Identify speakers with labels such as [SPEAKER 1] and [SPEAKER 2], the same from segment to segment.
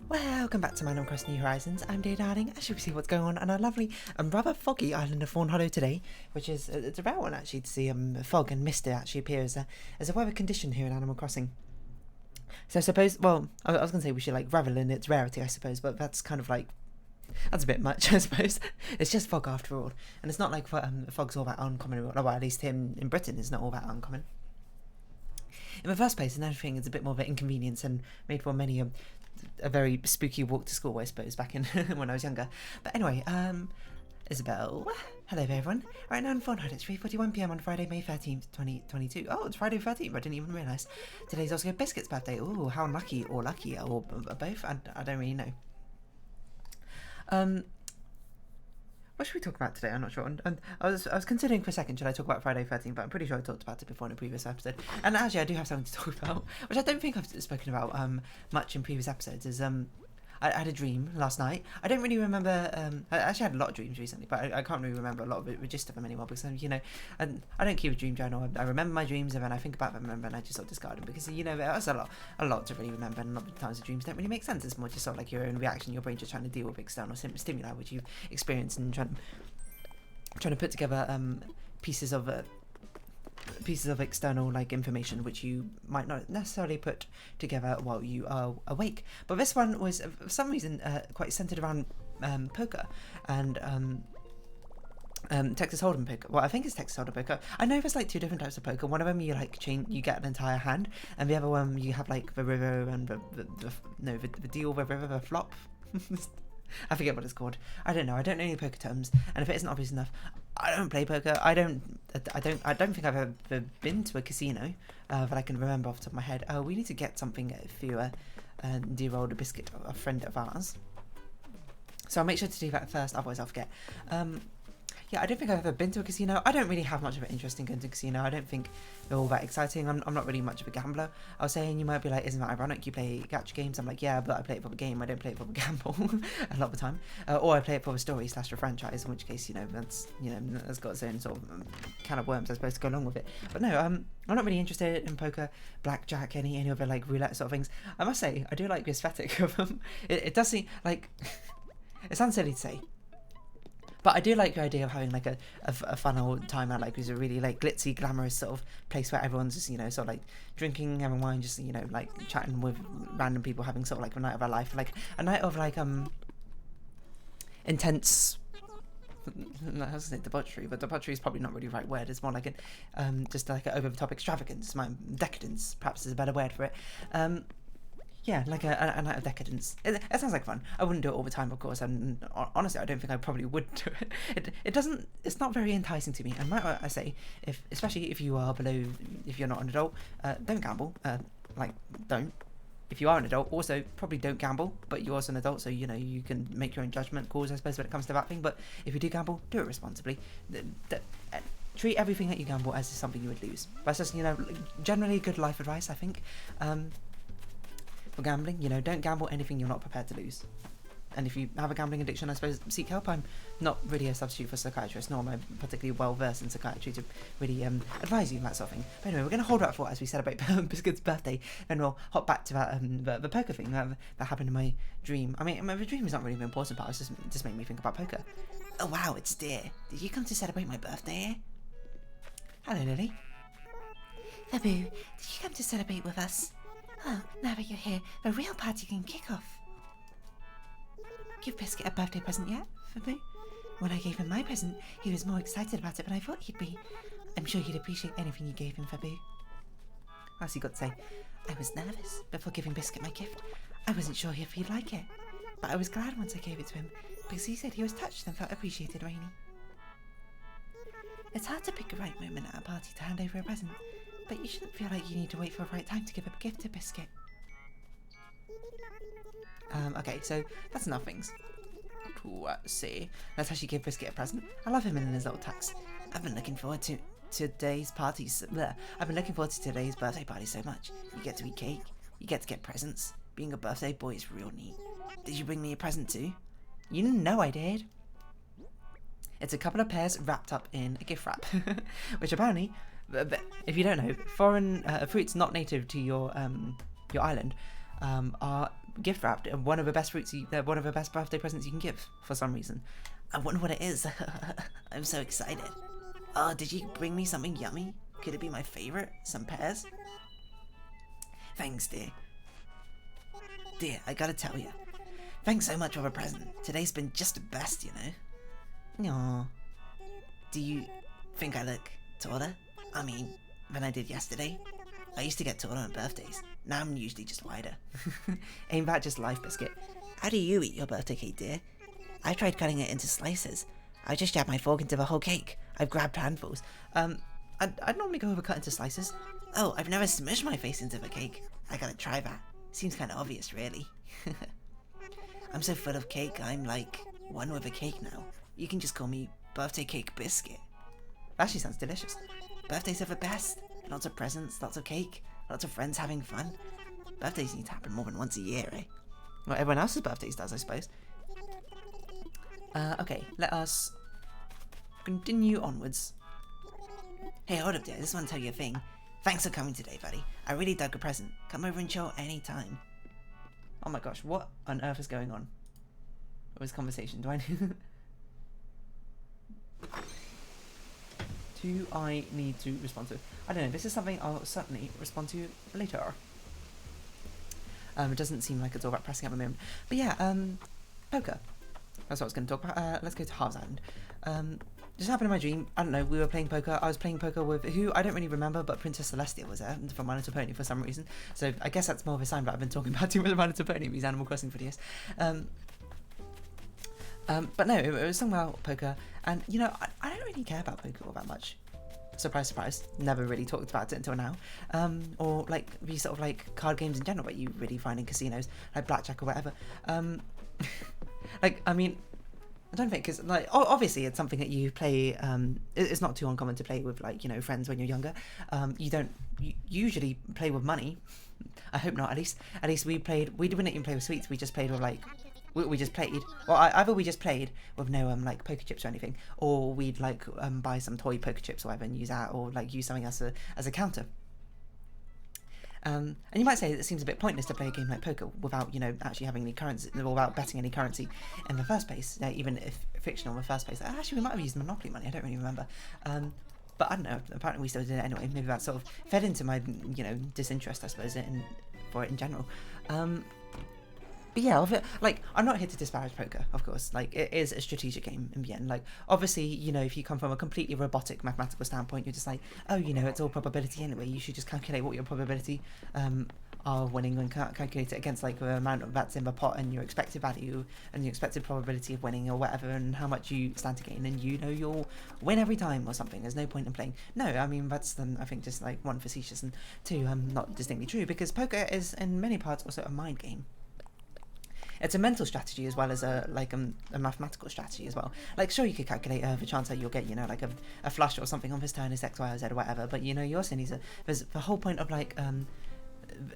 [SPEAKER 1] Welcome back to Animal Crossing New Horizons. I'm Dear Darling. As you can see what's going on a lovely and rather foggy island of Fawnhollow today, which is it's a rare one actually to see fog and mist actually appear as a weather condition here in Animal Crossing. So I suppose, well, I was going to say we should like revel in its rarity, I suppose, but that's kind of like, that's a bit much, I suppose. It's just fog after all, and it's not like fog's all that uncommon. Well, at least in Britain, it's not all that uncommon. In the first place, another thing is a bit more of an inconvenience and made for many a very spooky walk to school, I suppose, back in when I was younger. But anyway, Isabel, hello everyone. Right now on Fawnhallow, it's 3:41 PM on Friday, May 13th, 2022. Oh, it's Friday 13th, I didn't even realise. Today's also Biscuit's birthday. Ooh, how lucky, or both, I don't really know. What should we talk about today? I'm not sure. And I was considering for a second, should I talk about Friday 13th, but I'm pretty sure I talked about it before in a previous episode. And actually, I do have something to talk about, which I don't think I've spoken about much in previous episodes, is I had a dream last night. I don't really remember, I actually had a lot of dreams recently, but I can't really remember a lot of the gist of them anymore, because, you know, I don't keep a dream journal. I remember my dreams, and then I think about them, and I just sort of discard them, because, you know, that's a lot to really remember, and a lot of times the dreams don't really make sense. It's more just sort of like your own reaction, your brain just trying to deal with external stimuli, which you've experienced, and trying to put together pieces of external like information which you might not necessarily put together while you are awake. But this one was for some reason quite centered around poker and Texas Hold'em poker. Well, I think it's Texas Hold'em poker. I know there's like two different types of poker. One of them you like you get an entire hand, and the other one you have like the river and the deal, the river, the flop. I forget what it's called. I don't know. I don't know any poker terms, and if it isn't obvious enough, I don't play poker. I don't think I've ever been to a casino that I can remember off the top of my head. Oh, we need to get something for you, dear old Biscuit, a friend of ours. So I'll make sure to do that first, otherwise I'll forget. Yeah, I don't think I've ever been to a casino. I don't really have much of an interest in going to a casino. I don't think they're all that exciting. I'm not really much of a gambler. I was saying, you might be like, isn't that ironic? You play gacha games. I'm like, yeah, but I play it for the game. I don't play it for the gamble a lot of the time. Or I play it for the story / the franchise, in which case, you know, that's got its own sort of can of worms, I suppose, to go along with it. But no, I'm not really interested in poker, blackjack, any other like roulette sort of things. I must say, I do like the aesthetic of them. It does seem like, it sounds silly to say, but I do like the idea of having like a fun old time out, like it's a really like glitzy, glamorous sort of place where everyone's just, you know, sort of like drinking, having wine, just, you know, like chatting with random people, having sort of like a night of our life, like a night of like intense. I was gonna say debauchery, but debauchery is probably not really the right word. It's more like just like an over the top extravagance. Decadence, perhaps, is a better word for it. Yeah, like a night of decadence. It sounds like fun. I wouldn't do it all the time, of course, and honestly, I don't think I probably would do it. It's not very enticing to me. And might I say, especially if you are if you're not an adult, don't gamble. Don't. If you are an adult, also probably don't gamble, but you're also an adult, so, you know, you can make your own judgment calls, I suppose, when it comes to that thing. But if you do gamble, do it responsibly. Treat everything that you gamble as something you would lose. That's just, you know, generally good life advice, I think. For gambling, you know, don't gamble anything you're not prepared to lose. And if you have a gambling addiction, I suppose seek help. I'm not really a substitute for a psychiatrist, nor am I particularly well versed in psychiatry to really advise you on that sort of thing. But anyway, we're going to hold that thought as we celebrate Biscuit's birthday, and we'll hop back to that the poker thing that happened in my dream. I mean, the dream is not really the important part. It's just making me think about poker. Oh wow, it's Dear. Did you come to celebrate my birthday? Hello, Lily.
[SPEAKER 2] Fabu, did you come to celebrate with us? Oh, now that you're here, the real party can kick off. Give Biscuit a birthday present yet, Fabu? When I gave him my present, he was more excited about it than I thought he'd be. I'm sure he'd appreciate anything you gave him, Fabu.
[SPEAKER 1] What's he got to say?
[SPEAKER 2] I was nervous before giving Biscuit my gift. I wasn't sure if he'd like it, but I was glad once I gave it to him, because he said he was touched and felt appreciated, Rainy. It's hard to pick the right moment at a party to hand over a present, but you shouldn't feel like you need to wait for the right time to give a gift to Biscuit.
[SPEAKER 1] Okay, so that's enough things. Let's see. Let's actually give Biscuit a present. I love him in his little tux. I've been looking forward to today's parties. I've been looking forward to today's birthday party so much. You get to eat cake. You get to get presents. Being a birthday boy is real neat. Did you bring me a present too? You didn't know I did. It's a couple of pears wrapped up in a gift wrap, which apparently, if you don't know, foreign fruits not native to your island are gift wrapped, one of the best one of the best birthday presents you can give for some reason. I wonder what it is. I'm so excited. Oh, did you bring me something yummy? Could it be my favorite? Some pears? Thanks, dear. Dear, I gotta tell you. Thanks so much for the present. Today's been just the best, you know. Aww. Do you think I look taller? I mean, than I did yesterday? I used to get taller on birthdays. Now I'm usually just wider. Ain't that just life, Biscuit? How do you eat your birthday cake, dear? I tried cutting it into slices. I just jabbed my fork into the whole cake. I've grabbed handfuls. I'd normally go over cut into slices. Oh, I've never smushed my face into the cake. I gotta try that. Seems kinda obvious, really. I'm so full of cake, I'm like one with a cake now. You can just call me Birthday Cake Biscuit. Actually sounds delicious. Birthdays are the best. Lots of presents, lots of cake, lots of friends having fun. Birthdays need to happen more than once a year, eh? Well, everyone else's birthdays does, I suppose. Okay, let us continue onwards. Hey, hold up there, I just want to tell you a thing. Thanks for coming today, buddy. I really dug a present. Come over and chill anytime. Oh my gosh, what on earth is going on? What was conversation? Do I need to respond to? I don't know, this is something I'll certainly respond to later. It doesn't seem like it's all about pressing at the moment. But yeah, poker. That's what I was going to talk about. Let's go to Harv's Island. Just happened in my dream. I don't know, we were playing poker. I was playing poker with who? I don't really remember, but Princess Celestia was there from My Little Pony for some reason. So I guess that's more of a sign that I've been talking about too much My Little Pony, these Animal Crossing videos. But no, it was something about poker. And, you know, I don't really care about poker all that much. Surprise, surprise. Never really talked about it until now. Or, like, these sort of, like, card games in general that you really find in casinos, like blackjack or whatever. Like, I mean, I don't think, because, like, obviously it's something that you play, it's not too uncommon to play with, like, you know, friends when you're younger. You don't usually play with money. I hope not, at least we didn't even play with sweets, we just played with, like, we just played, well, either we just played with no, like, poker chips or anything, or we'd, like, buy some toy poker chips or whatever and use that, or, like, use something as a counter. And you might say it seems a bit pointless to play a game like poker without, you know, actually having any currency, or without betting any currency in the first place, even if fictional in the first place. Actually, we might have used Monopoly money, I don't really remember. But I don't know, apparently we still did it anyway. Maybe that sort of fed into my, you know, disinterest, I suppose, for it in general. But yeah, like, I'm not here to disparage poker, of course. Like, it is a strategic game in the end. Like, obviously, you know, if you come from a completely robotic mathematical standpoint, you're just like, oh, you know, it's all probability anyway. You should just calculate what your probability are winning and calculate it against, like, the amount that's in the pot and your expected value and your expected probability of winning or whatever, and how much you stand to gain, and you know you'll win every time or something. There's no point in playing. No, I mean, that's, I think, just, like, one, facetious, and two, not distinctly true, because poker is, in many parts, also a mind game. It's a mental strategy as well as a mathematical strategy as well. Like, sure, you could calculate the chance that you'll get, you know, like a flush or something on this turn is X, Y, or Z or whatever, but, you know, you also need there's the whole point of, like,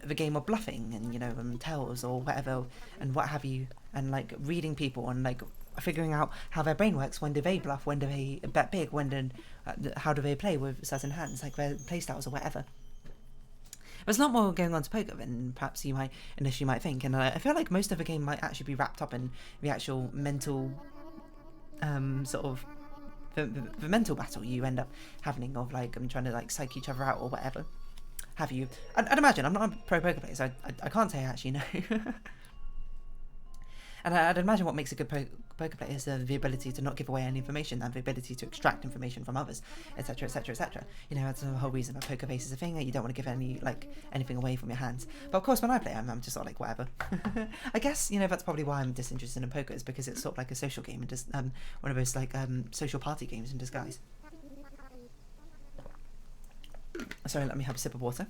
[SPEAKER 1] the game of bluffing and, you know, tells or whatever and what have you, and, like, reading people and, like, figuring out how their brain works. When do they bluff? When do they bet big? How do they play with certain hands, like their play styles or whatever. There's a lot more going on to poker than perhaps you might initially think, and I feel like most of the game might actually be wrapped up in the actual mental, sort of, the mental battle you end up having of, like, trying to, like, psych each other out or whatever have you. I'd imagine, I'm not a pro poker player, so I can't say I actually know. And I'd imagine what makes a good poker player is the ability to not give away any information, and the ability to extract information from others, etc., etc., etc. You know, that's the whole reason that poker face is a thing, that you don't want to give anything away from your hands. But of course, when I play, I'm just sort of like, whatever. I guess, you know, that's probably why I'm disinterested in poker, is because it's sort of like a social game, and just one of those, like, social party games in disguise. Sorry, let me have a sip of water.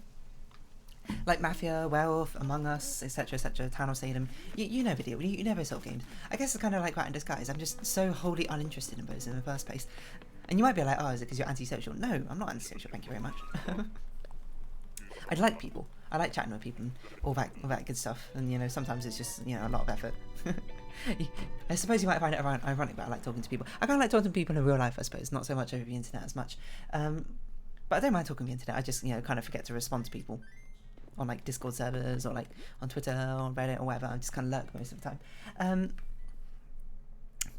[SPEAKER 1] Like Mafia, Werewolf, Among Us, etc., etc., Town of Salem. You know the deal. You know those sort of games. I guess it's kind of like that in disguise. I'm just so wholly uninterested in those in the first place. And you might be like, oh, is it because you're antisocial? No, I'm not antisocial, thank you very much. I like people. I like chatting with people and all that good stuff. And, you know, sometimes it's just, you know, a lot of effort. I suppose you might find it ironic, but I like talking to people. I kind of like talking to people in real life, I suppose, not so much over the internet as much. But I don't mind talking on the internet. I just, you know, kind of forget to respond to people on like Discord servers or like on Twitter or Reddit or whatever. I just kind of lurk most of the time.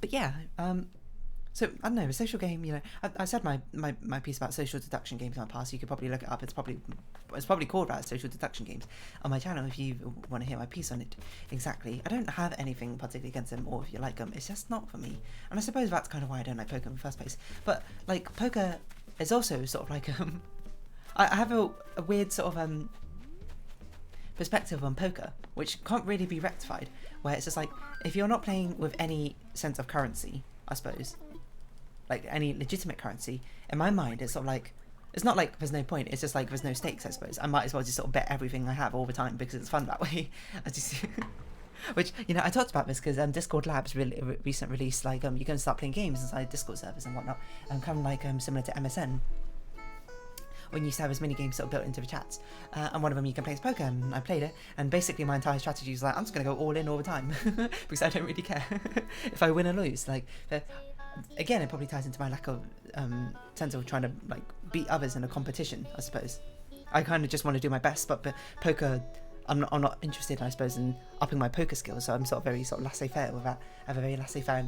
[SPEAKER 1] But yeah, so I don't know, a social game, you know, I said my piece about social deduction games in my past. You could probably look it up. It's probably called that, social deduction games, on my channel if you want to hear my piece on it. Exactly. I don't have anything particularly against them, or if you like them, it's just not for me. And I suppose that's kind of why I don't like poker in the first place. But like poker is also sort of like I have a weird sort of perspective on poker, which can't really be rectified, where it's just like, if you're not playing with any sense of currency, I suppose, like any legitimate currency, in my mind it's sort of like, it's not like there's no point, it's just like there's no stakes, I suppose. I might as well just sort of bet everything I have all the time because it's fun that way. Which, you know, I talked about this because Discord Labs recent release, like you can start playing games inside Discord servers and whatnot, kind of like similar to MSN, when you used to have as many games sort of built into the chats, and one of them you can play as poker, and I played it, and basically my entire strategy is like, I'm just going to go all in all the time, because I don't really care if I win or lose. Like, again, it probably ties into my lack of sense of trying to like beat others in a competition, I suppose. I kind of just want to do my best, but poker, I'm not interested, I suppose, in upping my poker skills, so I'm sort of very sort of laissez-faire with that. I have a very laissez-faire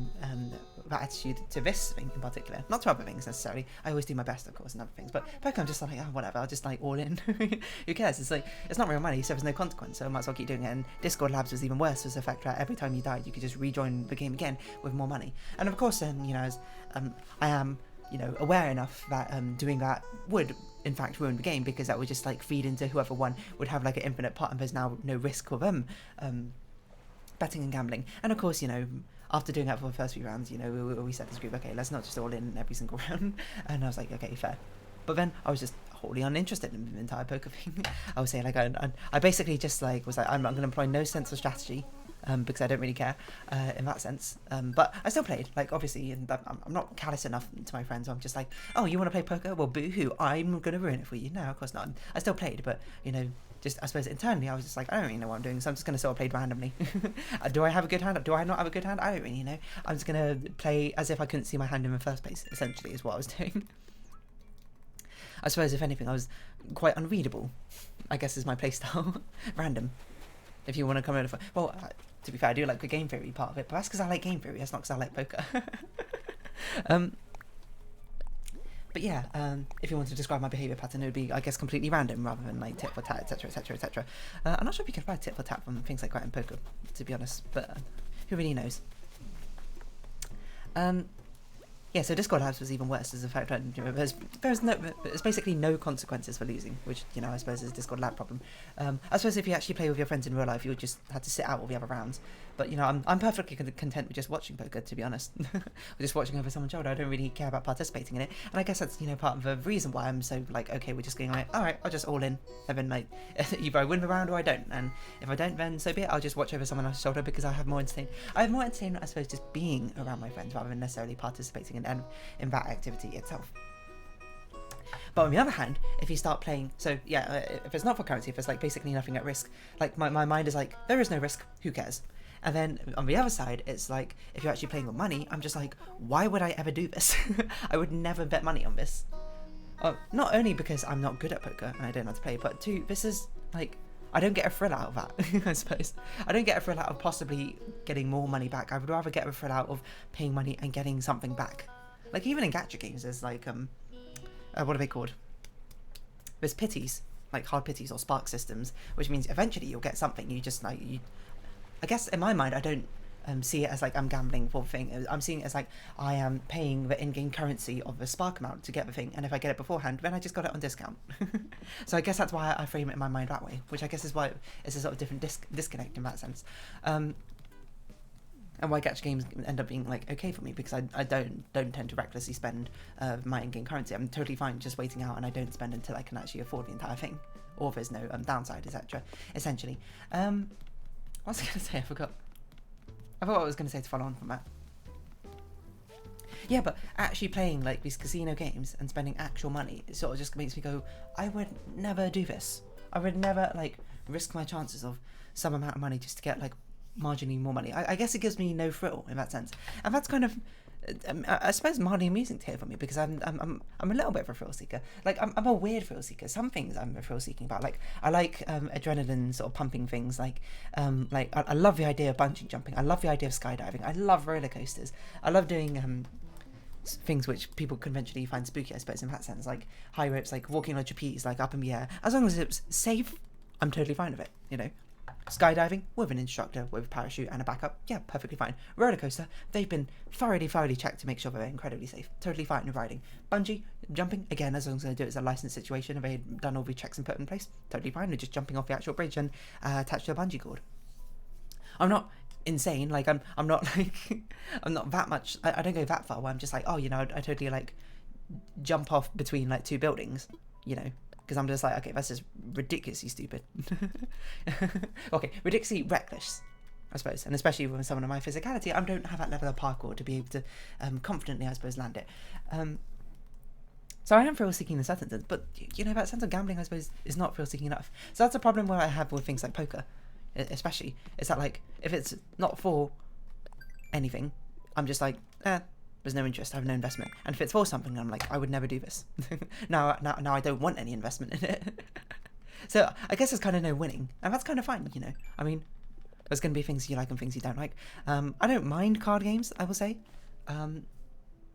[SPEAKER 1] attitude to this thing in particular. Not to other things necessarily. I always do my best, of course, in other things, but poker I'm just like, oh, whatever, I'll just like all in. Who cares? It's like, it's not real money, so there's no consequence, so I might as well keep doing it. And Discord Labs was even worse, was the fact that every time you died, you could just rejoin the game again with more money. And of course, you know, as I am, you know, aware enough that doing that would in fact ruin the game, because that would just like feed into whoever won would have like an infinite pot, and there's now no risk for them betting and gambling. And of course, you know, after doing that for the first few rounds, you know, we set this group, okay, let's not just all in every single round. And I was like, okay, fair. But then I was just wholly uninterested in the entire poker thing. I would say, like, I basically just like was like, I'm going to employ no sense of strategy, because I don't really care in that sense. But I still played, like, obviously, and I'm not callous enough to my friends. So I'm just like, oh, you want to play poker? Well, boo-hoo, I'm going to ruin it for you. No, of course not. I still played, but, you know, just, I suppose, internally, I was just like, I don't really know what I'm doing, so I'm just going to sort of play randomly. Do I have a good hand? Do I not have a good hand? I don't really know. I'm just going to play as if I couldn't see my hand in the first place, essentially, is what I was doing. I suppose, if anything, I was quite unreadable, I guess, is my playstyle. Random. If you want to come in, well, to be fair, I do like the game theory part of it, but that's because I like game theory, that's not because I like poker. But yeah, if you want to describe my behaviour pattern, it would be, I guess, completely random rather than like tit for tat, etc, etc, etc. I'm not sure if you can apply tit for tat from things like that in poker, to be honest, but who really knows? Yeah, so Discord Labs was even worse, as the fact that, you know, there's basically no consequences for losing, which, you know, I suppose is a Discord Lab problem. I suppose if you actually play with your friends in real life, you would just have to sit out all the other rounds. But, you know, I'm perfectly content with just watching poker, to be honest. With just watching over someone's shoulder. I don't really care about participating in it. And I guess that's, you know, part of the reason why I'm so, like, okay, we're just going like, alright, I'll just all in. And then, like, either I win the round or I don't. And if I don't, then so be it. I'll just watch over someone else's shoulder because I have more entertainment. I have more entertainment, I suppose, just being around my friends rather than necessarily participating in that activity itself. But on the other hand, if you start playing, so yeah, if it's not for currency, if it's like basically nothing at risk, like my mind is like, there is no risk, who cares? And then on the other side, it's like, if you're actually playing with money, I'm just like, why would I ever do this? I would never bet money on this. Not only because I'm not good at poker and I don't know how to play, but two, this is like, I don't get a thrill out of that, I suppose. I don't get a thrill out of possibly getting more money back. I would rather get a thrill out of paying money and getting something back. Like, even in gacha games, there's like, what are they called? There's pities, like hard pities or spark systems, which means eventually you'll get something. You just like, I guess in my mind, I don't see it as like I'm gambling for the thing. I'm seeing it as like I am paying the in-game currency of the spark amount to get the thing, and if I get it beforehand, then I just got it on discount. So I guess that's why I frame it in my mind that way, which I guess is why it's a sort of different disconnect in that sense. And why gacha games end up being like okay for me, because I don't tend to recklessly spend my in-game currency. I'm totally fine just waiting out, and I don't spend until I can actually afford the entire thing, or there's no downside, etc. Essentially, what was I going to say? I forgot. I thought what I was going to say to follow on from that. Yeah, but actually playing like these casino games and spending actual money, it sort of just makes me go, I would never do this. I would never like risk my chances of some amount of money just to get like marginally more money. I guess it gives me no thrill in that sense. And that's kind of I suppose mildly amusing to hear from you, because I'm a little bit of a thrill seeker. Like I'm a weird thrill seeker. Some things I'm a thrill seeking about. Like I like adrenaline sort of pumping things. Like I love the idea of bungee jumping. I love the idea of skydiving. I love roller coasters. I love doing things which people conventionally find spooky, I suppose, in that sense, like high ropes, like walking on trapeze, like up in the air. As long as it's safe, I'm totally fine with it, you know. Skydiving with an instructor with a parachute and a backup, yeah, perfectly fine. Roller coaster, they've been thoroughly checked to make sure they're incredibly safe. Totally fine with riding. Bungee jumping, again, as long as I do it as a licensed situation and they've done all the checks and put in place, totally fine with just jumping off the actual bridge and attached to a bungee cord. I'm not insane, like I'm not like I'm not that much. I don't go that far where I'm just like, oh, you know, I totally like jump off between like two buildings, you know. Because I'm just like, okay, that's just ridiculously stupid. Okay, ridiculously reckless, I suppose. And especially with someone of my physicality, I don't have that level of parkour to be able to confidently, I suppose, land it. So I am thrill-seeking in a certain sense, but, you know, that sense of gambling, I suppose, is not thrill-seeking enough. So that's a problem where I have with things like poker, especially. It's that, like, if it's not for anything, I'm just like, there's no interest, I have no investment. And if it's for something, I'm like, I would never do this. now I don't want any investment in it. So I guess there's kind of no winning. And that's kind of fine, you know. I mean, there's going to be things you like and things you don't like. I don't mind card games, I will say. I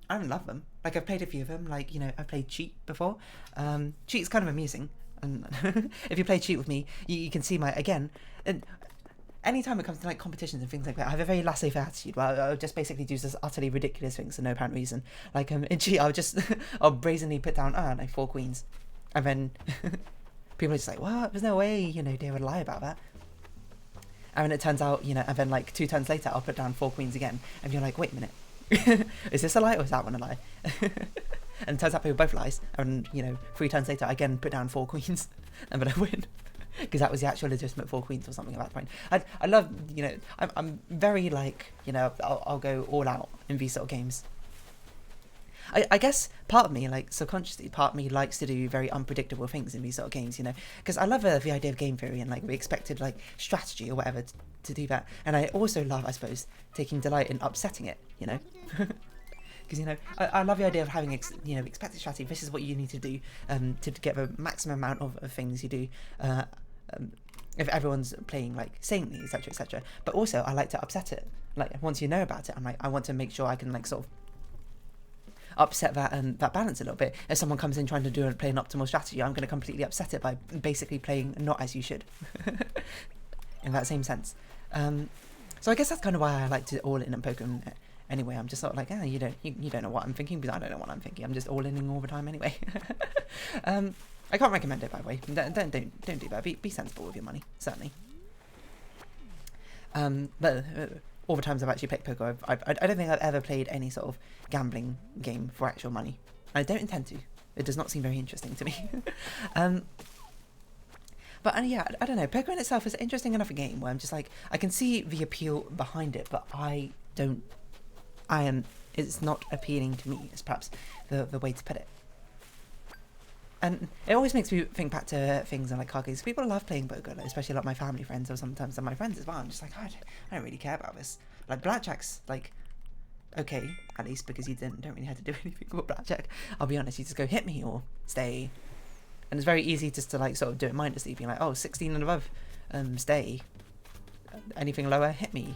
[SPEAKER 1] don't love them. Like, I've played a few of them. Like, you know, I've played Cheat before. Cheat's kind of amusing. And if you play Cheat with me, you can see my, again... anytime it comes to like competitions and things like that, I have a very laissez-faire attitude where I'll just basically do this utterly ridiculous things for no apparent reason. Like in Cheat, I'll brazenly put down, like 4 queens. And then people are just like, what? There's no way, you know, they would lie about that. And then it turns out, you know, and then like 2 turns later, I'll put down 4 queens again. And you're like, wait a minute. Is this a lie or is that one a lie? And it turns out they were both lies. And, you know, 3 turns later, I again put down 4 queens. And then I win. Because that was the actual legitimate 4 queens or something at that point. I love, you know, I'm very like, you know, I'll go all out in these sort of games. I guess part of me, like subconsciously, part of me likes to do very unpredictable things in these sort of games, you know, because I love the idea of game theory and like the expected like strategy or whatever to do that. And I also love, I suppose, taking delight in upsetting it, you know. Because, you know, I love the idea of having, you know, expected strategy. This is what you need to do to get the maximum amount of things you do. If everyone's playing like sanely, etc, etc. But also I like to upset it. Like once you know about it, I'm like, I want to make sure I can like sort of upset that that balance a little bit. If someone comes in trying to play an optimal strategy, I'm going to completely upset it by basically playing not as you should. In that same sense. So I guess that's kind of why I like to all in on Pokemon anyway. I'm just sort of like, you don't know what I'm thinking, because I don't know what I'm thinking. I'm just all in all the time anyway. I can't recommend it, by the way. Don't do that. Be sensible with your money, certainly. But all the times I've actually played poker, I don't think I've ever played any sort of gambling game for actual money. I don't intend to. It does not seem very interesting to me. But yeah, I don't know. Poker in itself is an interesting enough a game where I'm just like, I can see the appeal behind it, but it's not appealing to me. It's perhaps the way to put it. And it always makes me think back to things like card games. People love playing poker, like, especially a lot of my family friends, or sometimes my friends as well. I'm just like, I don't really care about this. Like blackjack's like okay, at least, because you don't really have to do anything with blackjack. I'll be honest, you just go hit me or stay, and it's very easy just to like sort of do it mindlessly, being like, oh, 16 and above, stay. Anything lower, hit me.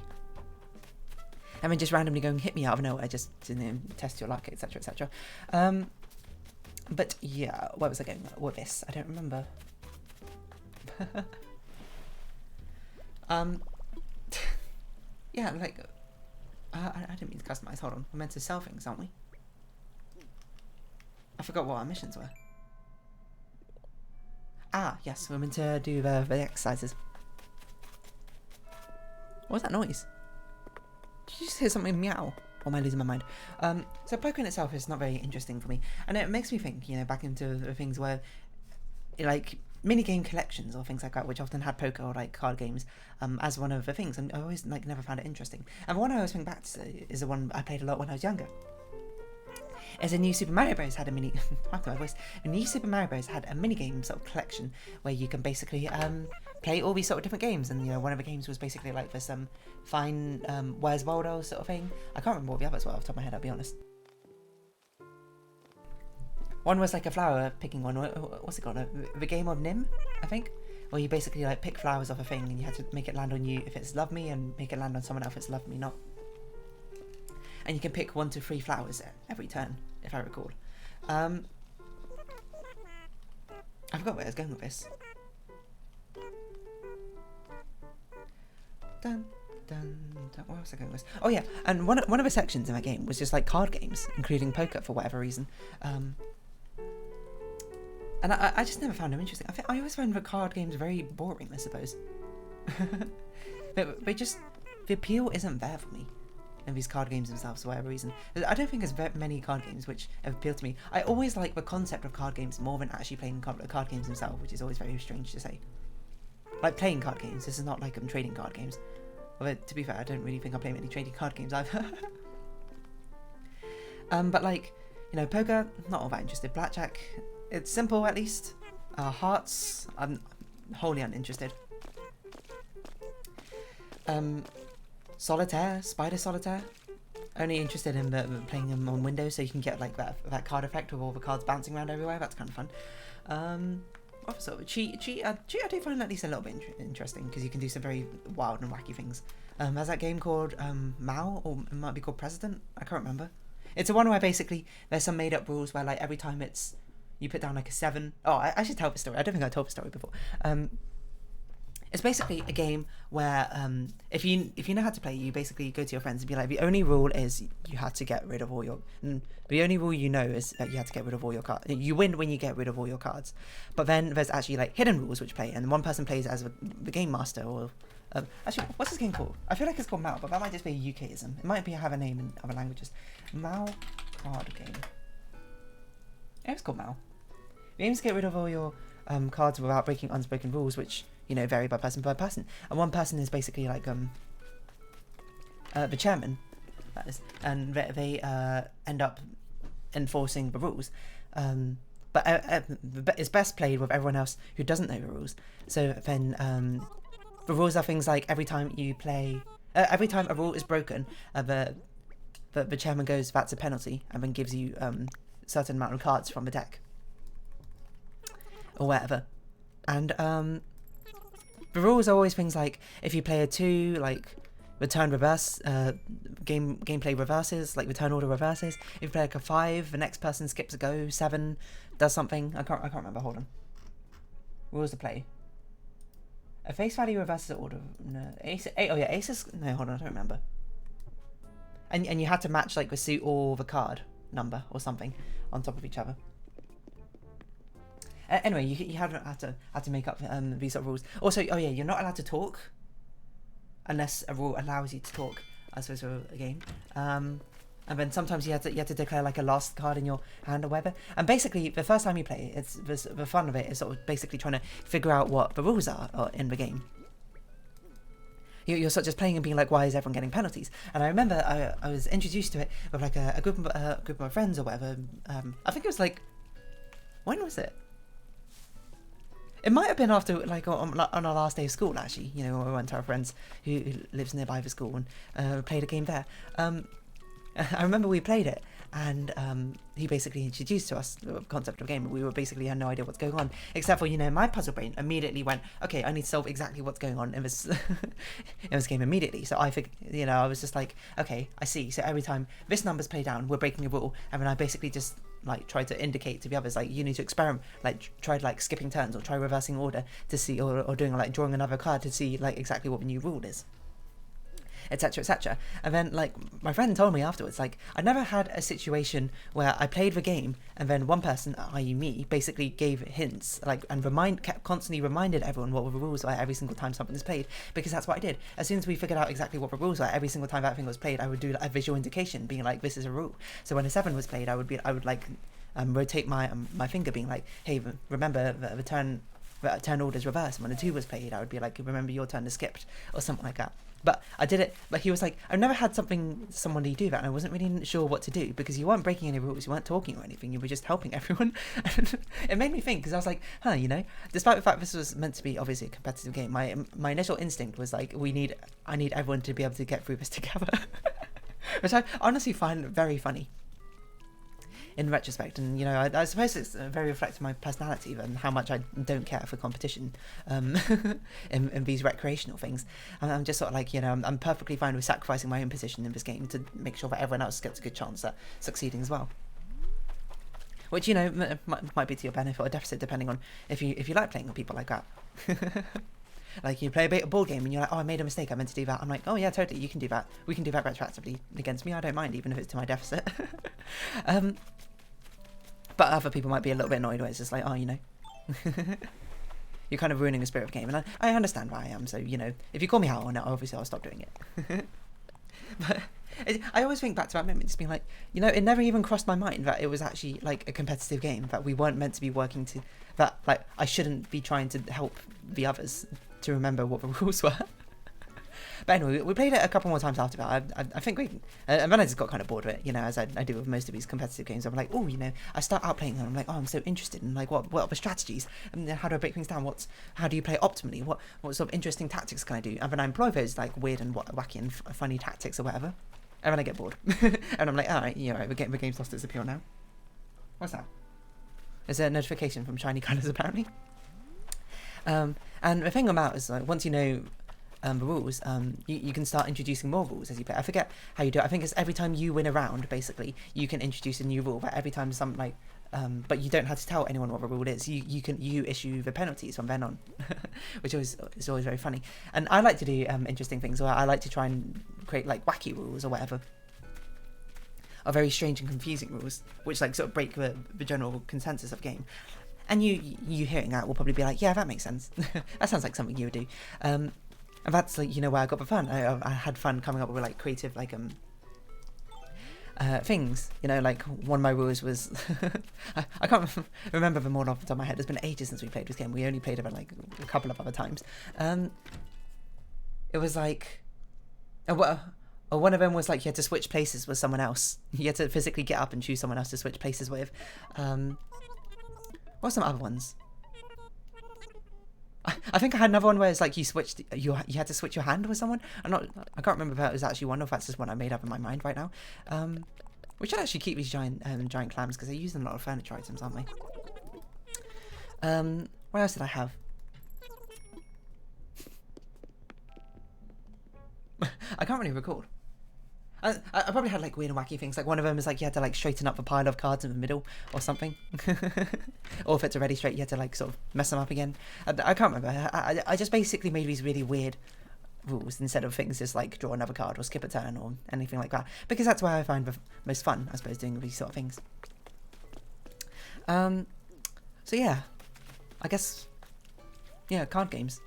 [SPEAKER 1] And then just randomly going hit me out of nowhere, just to test your luck, etc, etc. But yeah, where was I going with this? I don't remember. Yeah, like, I didn't mean to customize. Hold on, we're meant to sell things, aren't we? I forgot what our missions were. Ah, yes, we're meant to do the exercises. What was that noise? Did you just hear something meow? Or am I losing my mind? So poker in itself is not very interesting for me. And it makes me think, you know, back into the things where, like, minigame collections or things like that, which often had poker or, like, card games as one of the things. And I always, like, never found it interesting. And the one I always think back to is the one I played a lot when I was younger. is a new Super Mario Bros. Had a mini. My voice. A new Super Mario Bros. Had a mini game sort of collection where you can basically play all these sort of different games, and you know, one of the games was basically like this fine Where's Waldo sort of thing. I can't remember what the others were off the top of my head, I'll be honest. One was like a flower picking one. What's it called? The game of Nim, I think. Where you basically like pick flowers off a thing and you had to make it land on you if it's love me, and make it land on someone else if it's love me not. And you can pick 1 to 3 flowers every turn, if I recall. I forgot where I was going with this. Dun, dun, dun. Where was I going with this? Oh yeah, and one of the sections in that game was just like card games, including poker for whatever reason. And I just never found them interesting. I always found the card games very boring, I suppose. The appeal isn't there for me in these card games themselves for whatever reason. I don't think there's very many card games which have appealed to me. I always like the concept of card games more than actually playing card games themselves, which is always very strange to say. Like playing card games, this is not like I'm trading card games. Although, to be fair, I don't really think I play many trading card games either. But like, you know, poker, not all that interested. Blackjack, it's simple at least. Hearts, I'm wholly uninterested. Solitaire, Spider Solitaire, only interested in playing them on Windows so you can get like that card effect with all the cards bouncing around everywhere. That's kind of fun. What sort of cheat? I do find at least a little bit interesting because you can do some very wild and wacky things. There's that game called Mao, or it might be called President. I can't remember. It's a one where basically there's some made up rules where like every time you put down like a 7. Oh, I should tell the story. I don't think I told the story before. It's basically a game where if you know how to play, you basically go to your friends and be like, the only rule is you had to get rid of all your. The only rule you know is that you had to get rid of all your cards. You win when you get rid of all your cards. But then there's actually like hidden rules which play, and one person plays as the game master. Or actually, what's this game called? I feel like it's called Mao, but that might just be a UKism. It might have a name in other languages. Mao card game. Yeah, it's called Mao. The aim is to get rid of all your cards without breaking unspoken rules, which, you know, vary by person. And one person is basically like the chairman, that is, and they end up enforcing the rules. But it's best played with everyone else who doesn't know the rules. So then the rules are things like every time you play, every time a rule is broken, the chairman goes, that's a penalty, and then gives you a certain amount of cards from the deck or whatever. And the rules are always things like if you play a 2, like return reverse, gameplay reverses, like return order reverses. If you play like a 5, the next person skips a go. 7 does something. I can't remember. Hold on. Rules to play. A face value reverses order. No, ace. Oh yeah, aces. No, hold on. I don't remember. And you had to match like the suit or the card number or something on top of each other. Anyway, you had to make up these sort of rules. Also, oh yeah, you're not allowed to talk unless a rule allows you to talk, I suppose, for a game. And then sometimes you had to declare like a last card in your hand or whatever. And basically, the first time you play, it's the fun of it is sort of basically trying to figure out what the rules are in the game. You're sort of just playing and being like, why is everyone getting penalties? And I remember I was introduced to it with like a group of my friends or whatever. I think it was like, when was it? It might have been after, like, on our last day of school, actually. You know, we went to our friends who lives nearby the school and played a game there. I remember we played it, and he basically introduced to us the concept of the game. We had no idea what's going on, except for, you know, my puzzle brain immediately went, okay, I need to solve exactly what's going on in this game immediately. So I figured, you know, I was just like, okay, I see. So every time this number's played down, we're breaking a rule, and then I basically just like try to indicate to the others, like, you need to experiment, like try like skipping turns or try reversing order to see, or doing like drawing another card to see like exactly what the new rule is, etc, etc. And then like my friend told me afterwards, like, I never had a situation where I played the game and then one person, i.e. me, basically gave hints, like, and constantly reminded everyone what the rules were every single time something was played, because that's what I did. As soon as we figured out exactly what the rules were, every single time that thing was played, I would do a visual indication being like, this is a rule. So when a 7 was played, I would like rotate my finger being like, hey, remember the turn order's reversed. And when a 2 was played, I would be like, remember your turn is skipped, or something like that. But I did it, but he was like, I've never had somebody do that, and I wasn't really sure what to do, because you weren't breaking any rules, you weren't talking or anything, you were just helping everyone. And it made me think, because I was like, you know, despite the fact this was meant to be obviously a competitive game, my initial instinct was like, I need everyone to be able to get through this together. Which I honestly find very funny in retrospect, and you know, I suppose it's very reflective of my personality and how much I don't care for competition in these recreational things. And I'm just sort of like, you know, I'm perfectly fine with sacrificing my own position in this game to make sure that everyone else gets a good chance at succeeding as well. Which, you know, might be to your benefit or deficit, depending on if you like playing with people like that. Like, you play a board game and you're like, oh, I made a mistake, I meant to do that. I'm like, oh yeah, totally, you can do that. We can do that retroactively against me, I don't mind, even if it's to my deficit. But other people might be a little bit annoyed where it's just like, oh, you know, you're kind of ruining the spirit of the game. And I understand why I am, so, you know, if you call me out on it, obviously I'll stop doing it. But I always think back to that moment, just being like, you know, it never even crossed my mind that it was actually, like, a competitive game, that we weren't meant to be working to, that, like, I shouldn't be trying to help the others to remember what the rules were. But anyway, we played it a couple more times after that. I think and then I just got kind of bored of it, you know, as I do with most of these competitive games. I'm like, oh, you know, I start out playing them, I'm like, oh, I'm so interested in, like, what are the strategies? And how do I break things down? How do you play optimally? What sort of interesting tactics can I do? And then I employ those, like, weird and wacky and funny tactics or whatever. And then I get bored. And I'm like, alright, yeah, right, the game's lost its appeal now. What's that? There's a notification from Shiny Colours, apparently. And the thing about it is, like, once you know the rules, you can start introducing more rules as you play. I forget how you do it. I think it's every time you win a round, basically, you can introduce a new rule. But every time but you don't have to tell anyone what the rule is. You issue the penalties from then on, which is always very funny. And I like to do interesting things, or I like to try and create, like, wacky rules or whatever, or very strange and confusing rules, which, like, sort of break the general consensus of the game. And you hearing that will probably be like, yeah, that makes sense. That sounds like something you would do. And that's, like, you know, where I got the fun. I had fun coming up with, like, creative, like, things. You know, like, one of my rules was I can't remember them all off the top of my head. It's been ages since we played this game. We only played it, like, a couple of other times. It was like, one of them was like, you had to switch places with someone else. You had to physically get up and choose someone else to switch places with. What are some other ones? I think I had another one where it's like you had to switch your hand with someone. I can't remember if that was actually one or if that's just one I made up in my mind right now. We should actually keep these giant clams because they use them a lot of furniture items, aren't they? What else did I have? I can't really recall. I probably had, like, weird and wacky things. Like, one of them is, like, you had to, like, straighten up the pile of cards in the middle or something. Or if it's already straight, you had to, like, sort of mess them up again. I can't remember. I just basically made these really weird rules instead of things just, like, draw another card or skip a turn or anything like that. Because that's where I find the most fun, I suppose, doing these sort of things. So, yeah. I guess, yeah, card games.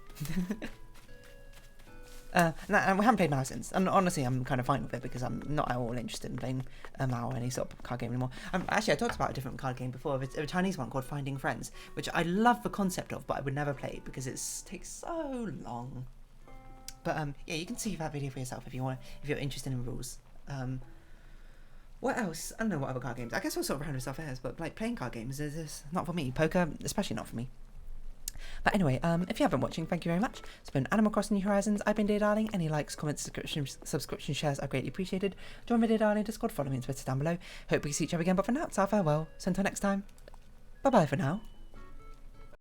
[SPEAKER 1] And we haven't played MAO since, and honestly I'm kind of fine with it because I'm not at all interested in playing MAO or any sort of card game anymore. Actually, I talked about a different card game before, a Chinese one called Finding Friends, which I love the concept of, but I would never play it because it takes so long. But yeah, you can see that video for yourself if you're interested in rules. What else? I don't know what other card games. I guess we'll sort of round ourselves here, but, like, playing card games is not for me. Poker, especially not for me. But anyway, if you have been watching, thank you very much. It's been Animal Crossing New Horizons. I've been Dear Darling. Any likes, comments, subscription shares are greatly appreciated. Join me, Dear Darling, Discord, follow me on Twitter down below. Hope we see each other again, but for now, it's our farewell. So until next time, bye-bye for now.